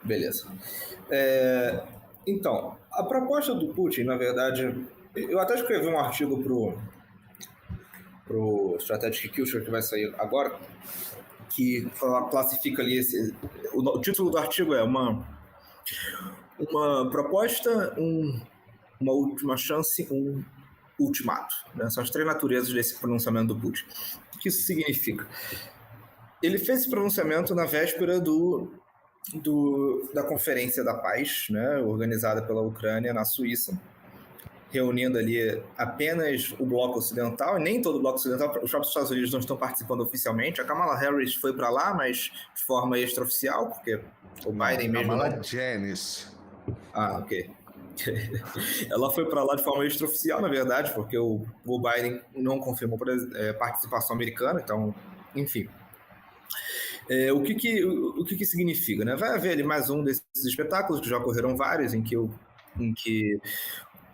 Beleza. É, então, a proposta do Putin, na verdade, eu até escrevi um artigo pro Strategic Culture que vai sair agora, que classifica ali o título do artigo é uma proposta, uma última chance, um ultimato. Né? São as três naturezas desse pronunciamento do Putin. O que isso significa? Ele fez esse pronunciamento na véspera da Conferência da Paz, né, organizada pela Ucrânia na Suíça, reunindo ali apenas o bloco ocidental, e nem todo o bloco ocidental, os próprios Estados Unidos não estão participando oficialmente. A Kamala Harris foi para lá, mas de forma extraoficial, porque o Biden mesmo... Kamala Janis. Ah, ok. Ela foi para lá de forma extraoficial, na verdade, porque o Biden não confirmou participação americana, então, enfim. O que significa? Né? Vai haver ali mais um desses espetáculos, que já ocorreram vários, em que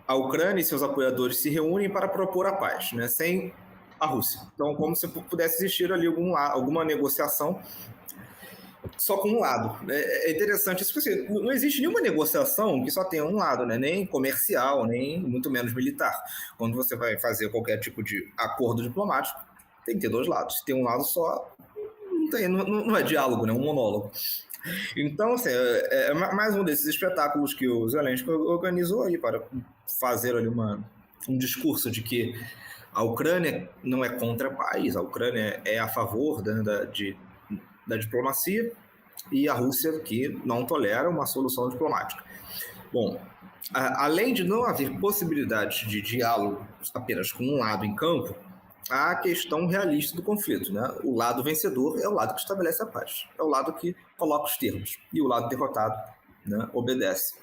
a Ucrânia e seus apoiadores se reúnem para propor a paz, né, sem a Rússia. Então, como se pudesse existir ali alguma negociação só com um lado. É interessante isso, porque assim, não existe nenhuma negociação que só tenha um lado, né, nem comercial, nem muito menos militar. Quando você vai fazer qualquer tipo de acordo diplomático, tem que ter dois lados. Se tem um lado só, não é diálogo, né, é um monólogo. Então, assim, é mais um desses espetáculos que o Zelensky organizou aí para fazer ali um discurso de que a Ucrânia não é contra a paz, a Ucrânia é a favor da diplomacia, e a Rússia que não tolera uma solução diplomática. Bom, além de não haver possibilidade de diálogo apenas com um lado em campo, há a questão realista do conflito, né? O lado vencedor é o lado que estabelece a paz, é o lado que coloca os termos, e o lado derrotado, né, obedece.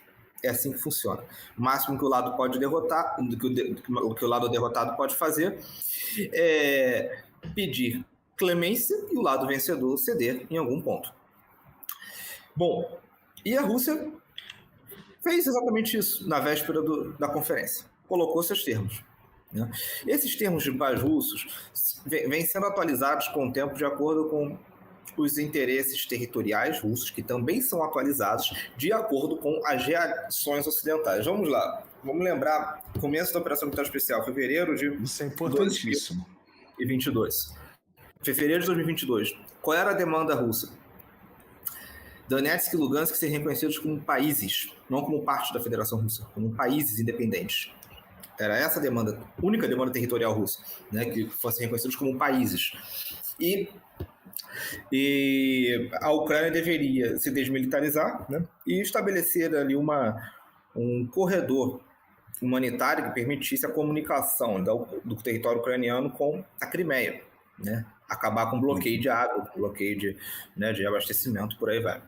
É assim que funciona. O máximo que o lado pode derrotar, que o lado derrotado pode fazer, é pedir clemência e o lado vencedor ceder em algum ponto. Bom, e a Rússia fez exatamente isso na véspera da conferência. Colocou seus termos. Né? Esses termos de paz russos vêm sendo atualizados com o tempo de acordo com os interesses territoriais russos, que também são atualizados de acordo com as reações ocidentais. Vamos lá, vamos lembrar o começo da Operação Militar Especial, fevereiro de Isso é importantíssimo. 2022. Fevereiro de 2022. Qual era a demanda russa? Donetsk e Lugansk serem reconhecidos como países, não como parte da Federação Russa, como países independentes. Era essa a demanda, única demanda territorial russa, né, que fossem reconhecidos como países. E a Ucrânia deveria se desmilitarizar, né, e estabelecer ali um corredor humanitário que permitisse a comunicação do território ucraniano com a Crimeia, né, acabar com o bloqueio de água, bloqueio de abastecimento, por aí vai.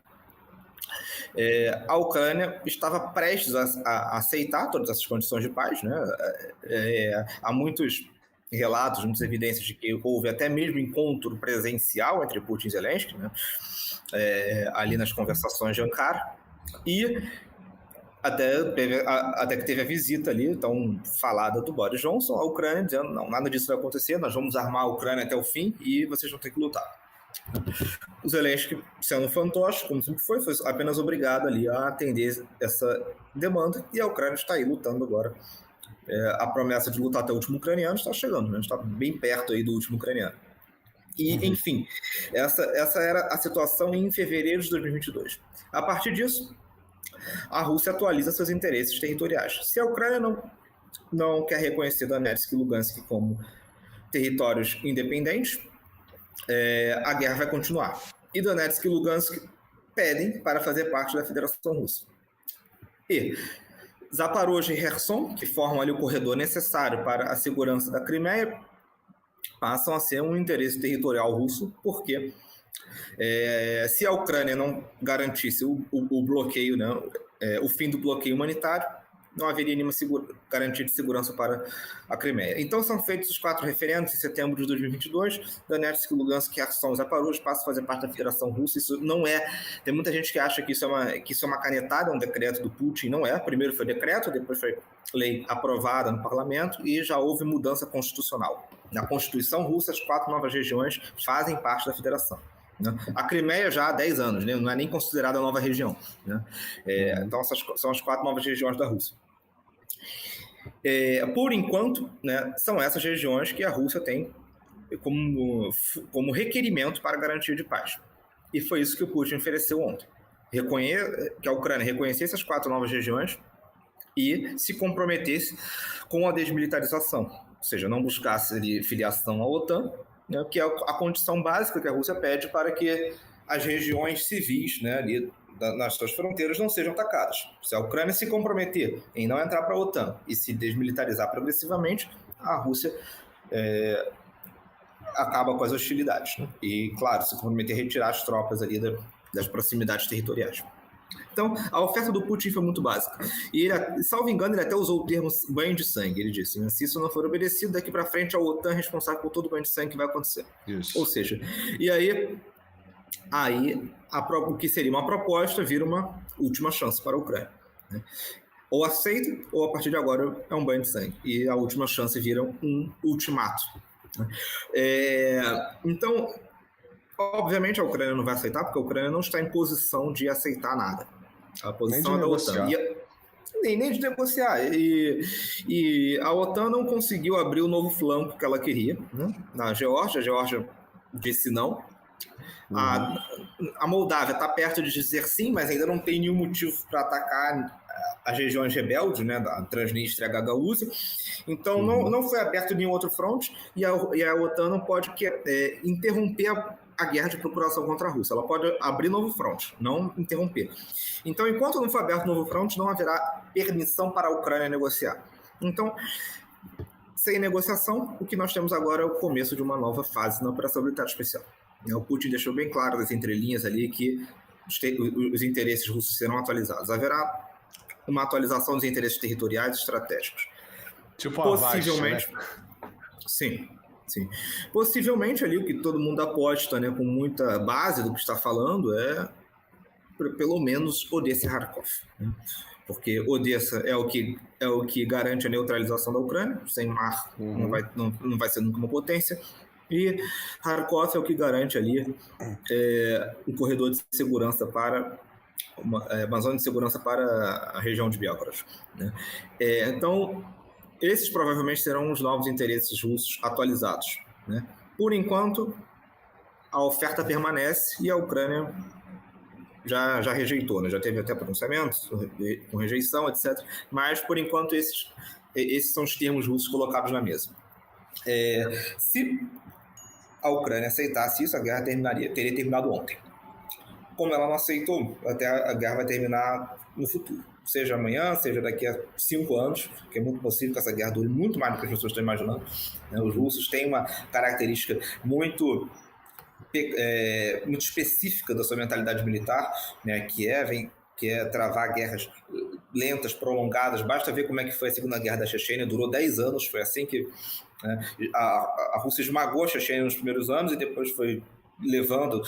A Ucrânia estava prestes a aceitar todas essas condições de paz, né? Há muitos relatos, muitas evidências de que houve até mesmo encontro presencial entre Putin e Zelensky, né? Ali nas conversações de Ankara, e até que teve a visita ali, tão falada, do Boris Johnson à Ucrânia, dizendo: não, nada disso vai acontecer, nós vamos armar a Ucrânia até o fim e vocês vão ter que lutar. O Zelensky, sendo fantoche, como sempre foi apenas obrigado ali a atender essa demanda, e a Ucrânia está aí lutando agora. A promessa de lutar até o último ucraniano está chegando, né? Está bem perto aí do último ucraniano. E, enfim, essa era a situação em fevereiro de 2022. A partir disso, a Rússia atualiza seus interesses territoriais. Se a Ucrânia não quer reconhecer Donetsk e Lugansk como territórios independentes, a guerra vai continuar. E Donetsk e Lugansk pedem para fazer parte da Federação Russa. E Zaporozhye e Kherson, que formam ali o corredor necessário para a segurança da Crimeia, passam a ser um interesse territorial russo, porque se a Ucrânia não garantisse o bloqueio, né, o fim do bloqueio humanitário, não haveria nenhuma garantia de segurança para a Crimeia. Então são feitos os 4 referendos em setembro de 2022. Donetsk, Lugansk, Kherson e Zaporozhye passam a fazer parte da Federação Russa. Isso não é... Tem muita gente que acha que isso é uma canetada, um decreto do Putin. Não é. Primeiro foi decreto, depois foi lei aprovada no parlamento e já houve mudança constitucional. Na Constituição russa, as 4 novas regiões fazem parte da Federação. né? A Crimeia já há 10 anos, né? Não é nem considerada nova região, né? Então, essas são as 4 novas regiões da Rússia. Por enquanto, né, são essas regiões que a Rússia tem como requerimento para garantia de paz. E foi isso que o Putin ofereceu ontem. Que a Ucrânia reconhecesse as 4 novas regiões e se comprometesse com a desmilitarização, ou seja, não buscasse filiação à OTAN, né, que é a condição básica que a Rússia pede para que as regiões civis, né, ali nas suas fronteiras não sejam atacadas. Se a Ucrânia se comprometer em não entrar para a OTAN e se desmilitarizar progressivamente, a Rússia acaba com as hostilidades, né? E, claro, se comprometer a retirar as tropas ali das proximidades territoriais. Então, a oferta do Putin foi muito básica. E ele, salvo engano, ele até usou o termo banho de sangue. Ele disse, né, se isso não for obedecido, daqui para frente a OTAN é responsável por todo o banho de sangue que vai acontecer. Isso. Ou seja, e aí o que seria uma proposta vira uma última chance para a Ucrânia, né? Ou aceita, ou a partir de agora é um banho de sangue. E a última chance vira um ultimato. Então, obviamente a Ucrânia não vai aceitar, porque a Ucrânia não está em posição de aceitar nada. A posição é da OTAN. Nem de negociar. E a OTAN não conseguiu abrir o novo flanco que ela queria, né? Na Geórgia. A Geórgia disse não. A Moldávia está perto de dizer sim, mas ainda não tem nenhum motivo para atacar as regiões rebeldes, né, da Transnistria e a Gagaúzia. Então não foi aberto nenhum outro fronte e a OTAN não pode interromper a guerra de procuração contra a Rússia. Ela pode abrir novo fronte, não interromper. Então, enquanto não for aberto novo fronte, não haverá permissão para a Ucrânia negociar. Então, sem negociação, o que nós temos agora é o começo de uma nova fase na Operação Militar Especial. O Putin deixou bem claro nas entrelinhas ali que os interesses russos serão atualizados. Haverá uma atualização dos interesses territoriais e estratégicos. Tipo possivelmente, a Vasta, né? Sim. Possivelmente ali o que todo mundo aposta, né, com muita base do que está falando é pelo menos Odessa e Kharkov, né? Porque Odessa é o que garante a neutralização da Ucrânia, sem mar não vai ser nunca uma potência, e Kharkov é o que garante ali um corredor de segurança para uma zona de segurança para a região de Belgorod, né? Então, esses provavelmente serão os novos interesses russos atualizados, né? Por enquanto, a oferta permanece e a Ucrânia já rejeitou, né? Já teve até pronunciamentos com rejeição, etc. Mas, por enquanto, esses são os termos russos colocados na mesa. Se a Ucrânia aceitasse isso, a guerra teria terminado ontem. Como ela não aceitou, até a guerra vai terminar no futuro. Seja amanhã, seja daqui a 5 anos, porque é muito possível que essa guerra dure muito mais do que as pessoas estão imaginando, né? Os russos têm uma característica muito específica da sua mentalidade militar, né? que é travar guerras lentas, prolongadas. Basta ver como é que foi a Segunda Guerra da Chechênia, durou 10 anos, foi assim que a Rússia esmagou a Chechênia nos primeiros anos e depois foi levando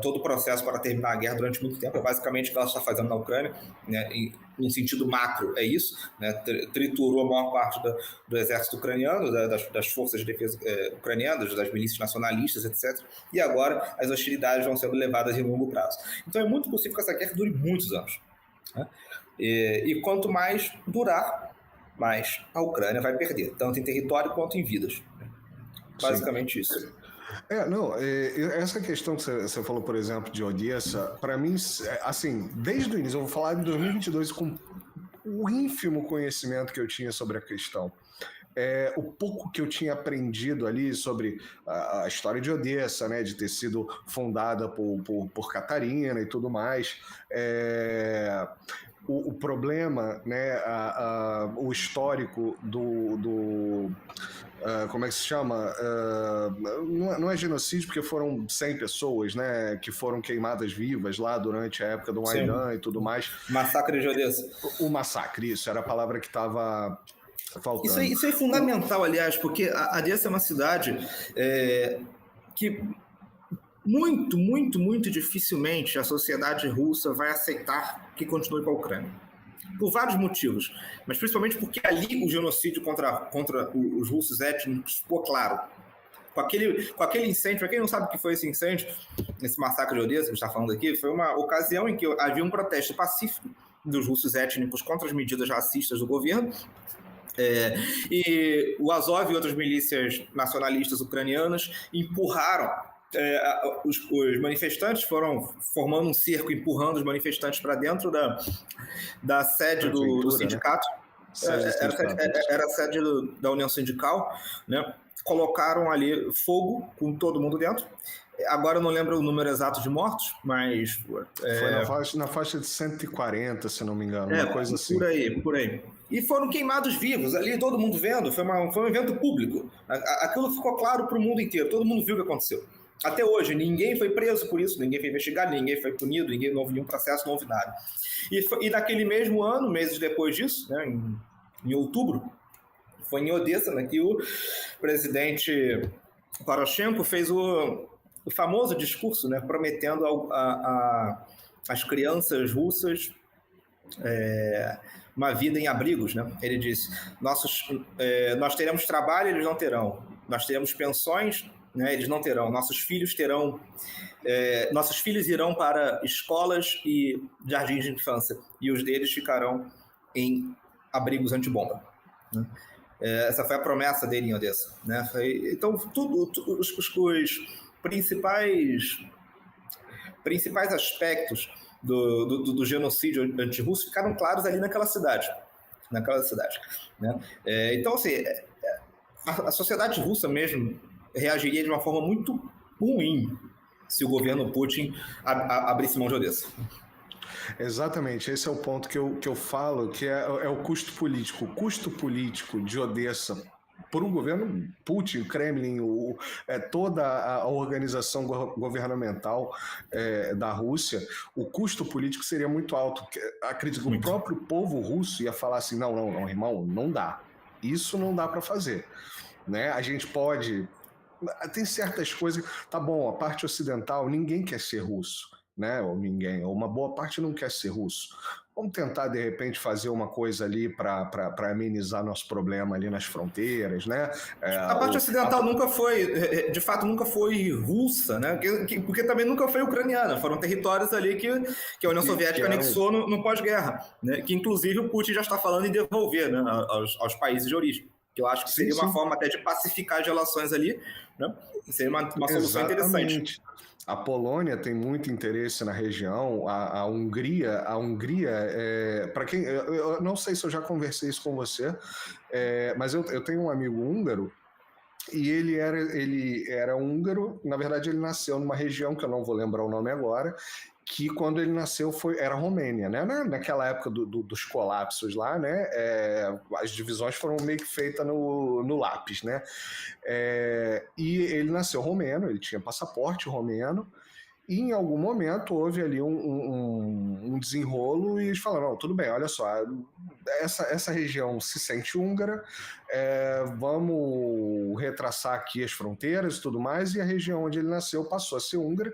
todo o processo para terminar a guerra durante muito tempo. É basicamente o que ela está fazendo na Ucrânia, né? Em sentido macro, é isso, né? Triturou a maior parte do exército ucraniano, das forças de defesa ucranianas, das milícias nacionalistas, etc. E agora as hostilidades vão sendo levadas em longo prazo. Então é muito possível que essa guerra dure muitos anos, né? E quanto mais durar, mais a Ucrânia vai perder, tanto em território quanto em vidas. Basicamente isso. Essa questão que você falou, por exemplo, de Odessa, para mim, assim, desde o início, eu vou falar de 2022 com o ínfimo conhecimento que eu tinha sobre a questão. O pouco que eu tinha aprendido ali sobre a história de Odessa, né, de ter sido fundada por Catarina e tudo mais, o problema, né, o histórico do como é que se chama? Não é genocídio, porque foram 100 pessoas, né, que foram queimadas vivas lá durante a época do Maidan e tudo mais. Massacre de Odessa. O massacre, isso era a palavra que estava faltando. Isso é fundamental, aliás, porque a Odessa é uma cidade que muito, muito, muito dificilmente a sociedade russa vai aceitar que continue com a Ucrânia. Por vários motivos, mas principalmente porque ali o genocídio contra os russos étnicos ficou claro. com aquele incêndio, para quem não sabe o que foi esse incêndio, esse massacre de Odessa que a gente está falando aqui, foi uma ocasião em que havia um protesto pacífico dos russos étnicos contra as medidas racistas do governo, e o Azov e outras milícias nacionalistas ucranianas empurraram os manifestantes, foram formando um cerco, empurrando os manifestantes para dentro da sede do sindicato, era a sede da União Sindical, né? Colocaram ali fogo com todo mundo dentro. Agora eu não lembro o número exato de mortos, mas... Foi na faixa de 140, se não me engano, uma coisa assim. Por aí. E foram queimados vivos ali, todo mundo vendo, foi um evento público. Aquilo ficou claro para o mundo inteiro, todo mundo viu o que aconteceu. Até hoje, ninguém foi preso por isso, ninguém foi investigado, ninguém foi punido, não houve nenhum processo, não houve nada. E naquele mesmo ano, meses depois disso, né, em outubro, foi em Odessa, né, que o presidente Poroshenko fez o famoso discurso, né, prometendo às crianças russas uma vida em abrigos, né? Ele disse: nós teremos trabalho, eles não terão. Nós teremos pensões, né? Eles não terão. Nossos filhos irão para escolas e jardins de infância, e os deles ficarão em abrigos antibomba, né? Essa foi a promessa dele em Odessa, né? Então, os principais aspectos do genocídio antirrusso ficaram claros ali naquela cidade, né? Então, assim, a sociedade russa mesmo reagiria de uma forma muito ruim se o governo Putin abrisse mão de Odessa. Exatamente, esse é o ponto que eu falo, que é o custo político. O custo político de Odessa por um governo Putin, o Kremlin, toda a organização governamental da Rússia, o custo político seria muito alto. Acredito que o próprio povo russo ia falar assim, não, irmão, não dá. Isso não dá para fazer, né? A gente pode... Tem certas coisas... Tá bom, a parte ocidental, ninguém quer ser russo, né? Ou uma boa parte não quer ser russo. Vamos tentar, de repente, fazer uma coisa ali para amenizar nosso problema ali nas fronteiras, né? A parte ocidental nunca foi, de fato, nunca foi russa, né? Porque também nunca foi ucraniana. Foram territórios ali que a União Soviética anexou no pós-guerra, né? Que, inclusive, o Putin já está falando em devolver, né, aos países de origem. Que eu acho que seria uma forma até de pacificar as relações ali, né? Seria uma solução interessante. A Polônia tem muito interesse na região, a Hungria, para quem, eu não sei se eu já conversei isso com você, mas eu tenho um amigo húngaro e ele era húngaro. Na verdade ele nasceu numa região que eu não vou lembrar o nome agora, que quando ele nasceu era Romênia, né? Naquela época dos colapsos lá, né? As divisões foram meio que feitas no lápis, né? E ele nasceu romeno, ele tinha passaporte romeno, e em algum momento houve ali um desenrolo e eles falaram, não, tudo bem, olha só, essa região se sente húngara, vamos retraçar aqui as fronteiras e tudo mais, e a região onde ele nasceu passou a ser húngara,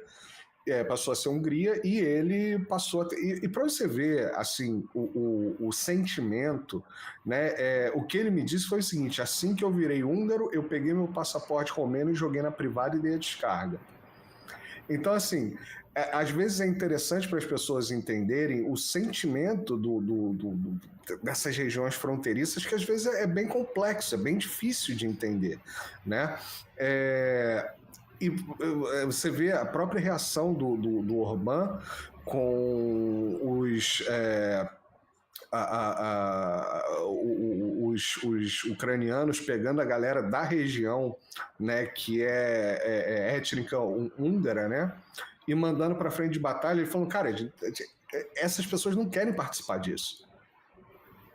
passou a ser Hungria, e ele passou a ter... E para você ver, assim, o sentimento, né? O que ele me disse foi o seguinte: assim que eu virei húngaro, eu peguei meu passaporte romeno e joguei na privada e dei a descarga. Então, assim, às vezes é interessante para as pessoas entenderem o sentimento dessas regiões fronteiriças, que às vezes é bem complexo, é bem difícil de entender, né? E você vê a própria reação do Orbán com os ucranianos pegando a galera da região, né, que é étnica húngara, né, e mandando para frente de batalha, e falando, cara, essas pessoas não querem participar disso.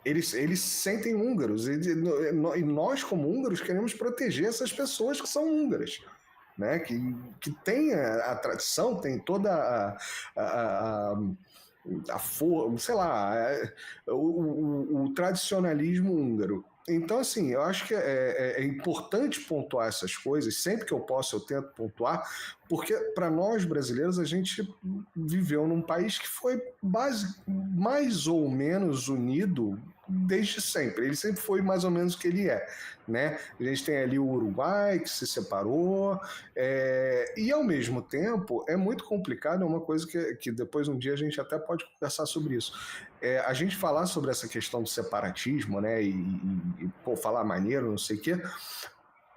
Eles se sentem húngaros, e nós, como húngaros, queremos proteger essas pessoas que são húngaras, né? Que tem a tradição, tem toda a força, sei lá, o tradicionalismo húngaro. Então, assim, eu acho que é importante pontuar essas coisas, sempre que eu posso eu tento pontuar, porque para nós brasileiros a gente viveu num país que foi mais ou menos unido desde sempre. Ele sempre foi mais ou menos o que ele é, né? A gente tem ali o Uruguai, que se separou, e ao mesmo tempo é muito complicado, é uma coisa que depois um dia a gente até pode conversar sobre isso. A gente falar sobre essa questão do separatismo, né? Pô, falar maneiro, não sei o quê,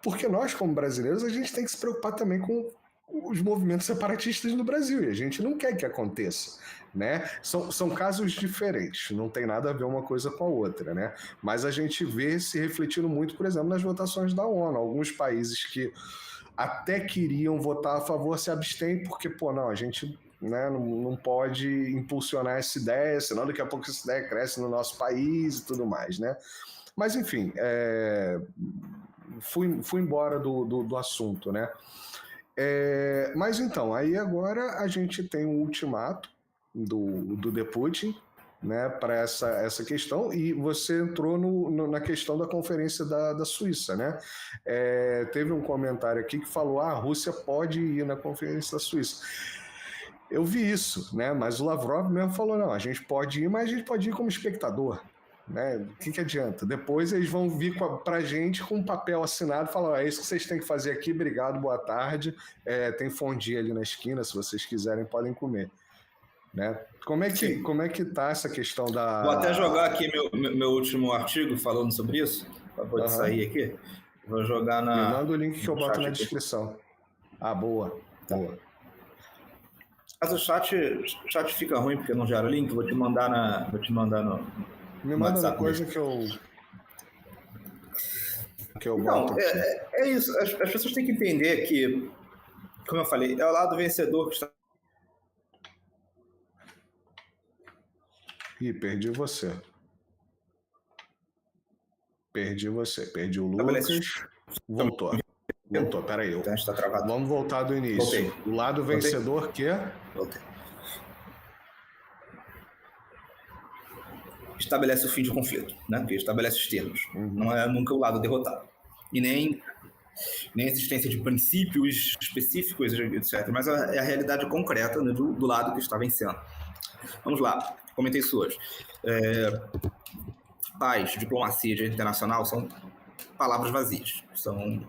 porque nós, como brasileiros, a gente tem que se preocupar também com os movimentos separatistas no Brasil, e a gente não quer que aconteça, né? São casos diferentes, não tem nada a ver uma coisa com a outra, né? Mas a gente vê se refletindo muito, por exemplo, nas votações da ONU. Alguns países que até queriam votar a favor se abstêm porque, pô, não, a gente, né, não pode impulsionar essa ideia, senão daqui a pouco essa ideia cresce no nosso país e tudo mais, né? Mas, enfim, fui embora do assunto, né? Mas então, aí agora a gente tem um ultimato do de Putin, né, para essa questão, e você entrou na questão da conferência da Suíça, né? Teve um comentário aqui que falou: a Rússia pode ir na conferência da Suíça. Eu vi isso, né? Mas o Lavrov mesmo falou: não, a gente pode ir, mas a gente pode ir como espectador. Né? O que adianta? Depois eles vão vir pra gente com um papel assinado e falar: é isso que vocês têm que fazer aqui, obrigado, boa tarde. Tem fondue ali na esquina, se vocês quiserem, podem comer. Né? Como é que tá essa questão da... Vou até jogar aqui meu último artigo falando sobre isso, para poder sair aqui. Vou jogar na... Me manda o link que eu boto na descrição. Ah, boa. Tá. Boa. Mas o chat fica ruim porque não gera o link. Vou te mandar no... Me manda uma coisa que eu boto aqui. É isso. As pessoas têm que entender que, como eu falei, é o lado vencedor que está... Ih, perdi você. Perdi o Lucas. Voltou, peraí. Tá travado. Vamos voltar do início. Voltei. O lado vencedor que é? Voltei. Estabelece o fim de conflito, né? Porque estabelece os termos. Não é nunca o lado derrotado. E nem a existência de princípios específicos, etc. Mas é a realidade concreta, né, do lado que está vencendo. Vamos lá, comentei isso hoje. Paz, diplomacia e direito internacional são palavras vazias, são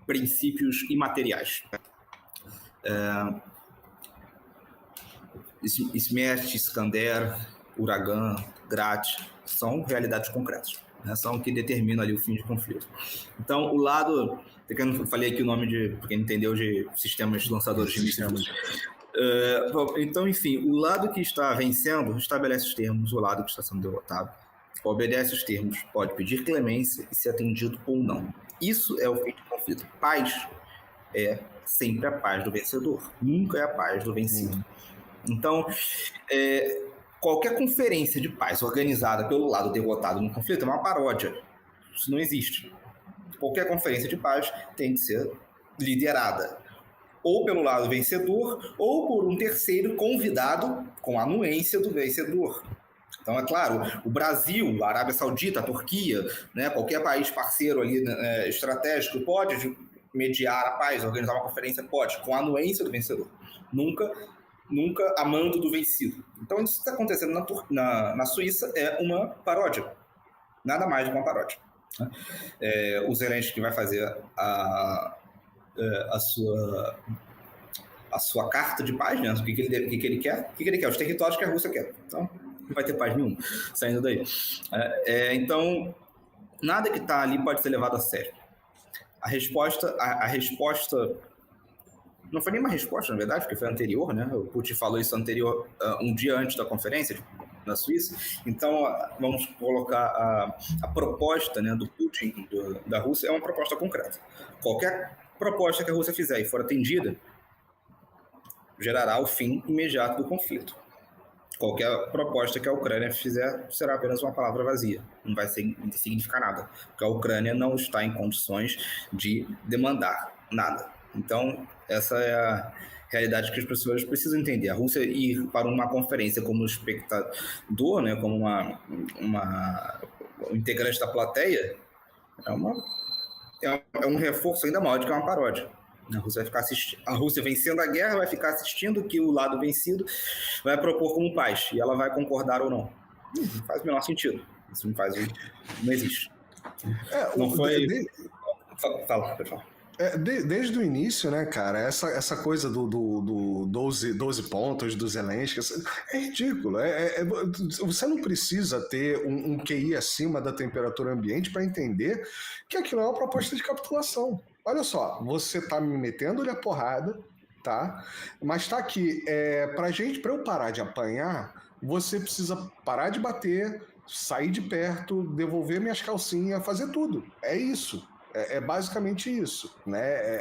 princípios imateriais. Smersh, Iskander, Uragan, Grat são realidades concretas, né? São o que determinam ali o fim de conflito. Então, o lado... Eu falei aqui o nome de... Porque entendeu, de sistemas lançadores de mísseis. Então, enfim, o lado que está vencendo estabelece os termos, o lado que está sendo derrotado obedece os termos, pode pedir clemência e ser atendido ou não. Isso é o fim de conflito. Paz é sempre a paz do vencedor, nunca é a paz do vencido. Então, qualquer conferência de paz organizada pelo lado derrotado no conflito é uma paródia. Isso não existe. Qualquer conferência de paz tem que ser liderada ou pelo lado vencedor ou por um terceiro convidado com a anuência do vencedor. Então, é claro, o Brasil, a Arábia Saudita, a Turquia, né, qualquer país parceiro ali, estratégico pode mediar a paz, organizar uma conferência, pode, com a anuência do vencedor. Nunca a mando do vencido. Então, isso que está acontecendo na Suíça é uma paródia. Nada mais do que uma paródia. O Zelensky vai fazer a sua carta de paz, né? O que ele quer? O que ele quer? Os territórios que a Rússia quer. Então, não vai ter paz nenhuma saindo daí. Então, nada que está ali pode ser levado a sério. A resposta não foi nem uma resposta, na verdade, porque foi anterior, né? O Putin falou isso anterior, um dia antes da conferência na Suíça. Então, vamos colocar a proposta, né, do Putin, da Rússia, é uma proposta concreta. Qualquer proposta que a Rússia fizer e for atendida, gerará o fim imediato do conflito. Qualquer proposta que a Ucrânia fizer será apenas uma palavra vazia, não vai significar nada, porque a Ucrânia não está em condições de demandar nada. Então, essa é a realidade que as pessoas precisam entender. A Rússia ir para uma conferência como espectador, né, como um integrante da plateia, é um reforço ainda maior de que é uma paródia. A Rússia vencendo a guerra vai ficar assistindo que o lado vencido vai propor como paz, e ela vai concordar ou não. Não faz o menor sentido. Isso não existe. Não foi... Fala, pode falar. Desde o início, né, cara, essa coisa do 12 pontos do Zelensky é ridículo. Você não precisa ter um QI acima da temperatura ambiente para entender que aquilo é uma proposta de capitulação. Olha só, você tá me metendo-lhe a porrada, tá? Mas tá aqui, pra eu parar de apanhar, você precisa parar de bater, sair de perto, devolver minhas calcinhas, fazer tudo. É isso. É basicamente isso, né?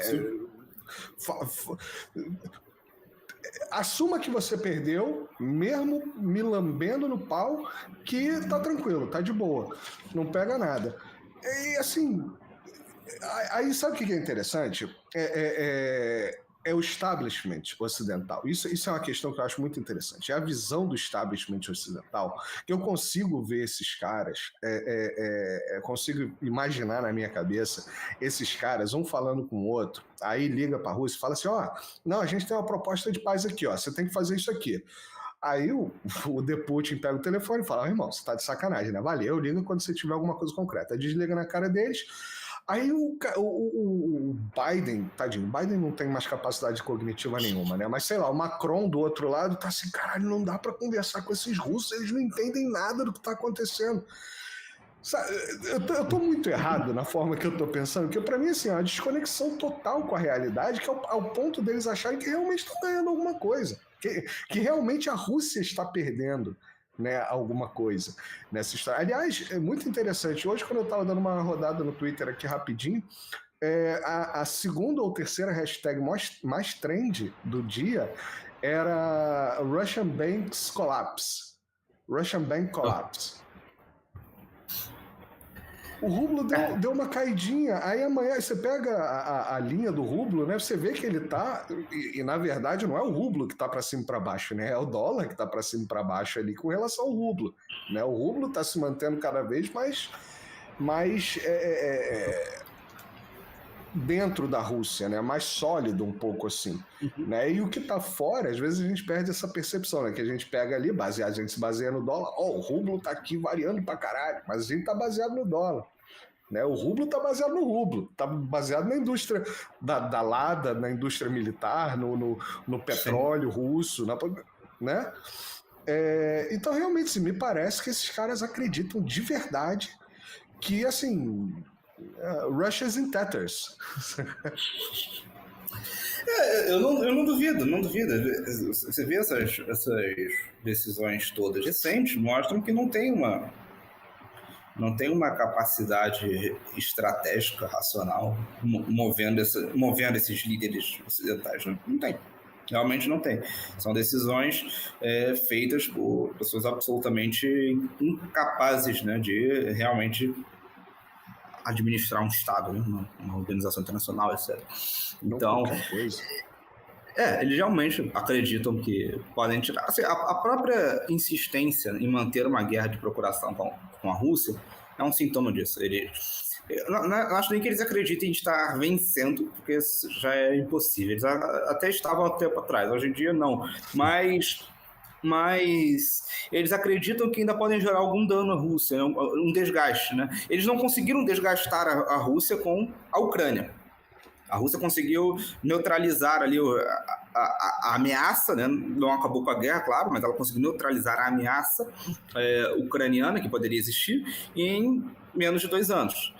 Assuma que você perdeu, mesmo me lambendo no pau, que tá tranquilo, tá de boa, não pega nada. E assim, aí sabe o que é interessante? É o establishment ocidental. Isso é uma questão que eu acho muito interessante. É a visão do establishment ocidental, que eu consigo ver esses caras, consigo imaginar na minha cabeça esses caras, um falando com o outro, aí liga para a Rússia e fala assim, não, a gente tem uma proposta de paz aqui, você tem que fazer isso aqui. Aí o Putin pega o telefone e fala, irmão, você tá de sacanagem, né? Valeu, liga quando você tiver alguma coisa concreta. Desliga na cara deles. Aí o Biden, tadinho, o Biden não tem mais capacidade cognitiva nenhuma, né? Mas sei lá, o Macron do outro lado tá assim, caralho, não dá pra conversar com esses russos, eles não entendem nada do que tá acontecendo. Sabe, eu tô muito errado na forma que eu tô pensando, porque pra mim, assim, é uma desconexão total com a realidade, que é ao ponto deles acharem que realmente estão ganhando alguma coisa, que realmente a Rússia está perdendo, né, alguma coisa nessa história. Aliás, é muito interessante. Hoje, quando eu estava dando uma rodada no Twitter aqui rapidinho, a segunda ou terceira hashtag mais trend do dia era Russian Banks Collapse. Russian Bank Collapse. O rublo deu uma caidinha, aí amanhã você pega a linha do rublo, né? Você vê que ele tá, e na verdade não é o rublo que tá para cima e para baixo, né? É o dólar que tá para cima e para baixo ali com relação ao rublo, né? O rublo tá se mantendo cada vez mais dentro da Rússia, né? Mais sólido um pouco assim, né? E o que tá fora, às vezes a gente perde essa percepção, né? Que a gente pega ali, a gente se baseia no dólar, o rublo tá aqui variando pra caralho, mas a gente tá baseado no dólar, né? O rublo tá baseado no rublo, tá baseado na indústria da Lada, na indústria militar, no petróleo russo, né? Então realmente, assim, me parece que esses caras acreditam de verdade que, assim, Russia's in tatters. Eu não duvido. Você vê essas decisões todas recentes, mostram que não tem uma capacidade estratégica, racional, movendo esses líderes ocidentais. Não tem. Realmente não tem. São decisões feitas por pessoas absolutamente incapazes, né, de realmente administrar um Estado, né, uma organização internacional, etc. Então, eles realmente acreditam que podem tirar. Assim, a própria insistência em manter uma guerra de procuração com a Rússia é um sintoma disso. Eu não acho nem que eles acreditem em estar vencendo, porque isso já é impossível. Eles até estavam há tempo atrás, hoje em dia não. Mas eles acreditam que ainda podem gerar algum dano à Rússia, um desgaste, né? Eles não conseguiram desgastar a Rússia com a Ucrânia. A Rússia conseguiu neutralizar ali a ameaça, né? Não acabou com a guerra, claro, mas ela conseguiu neutralizar a ameaça ucraniana que poderia existir em menos de 2 anos.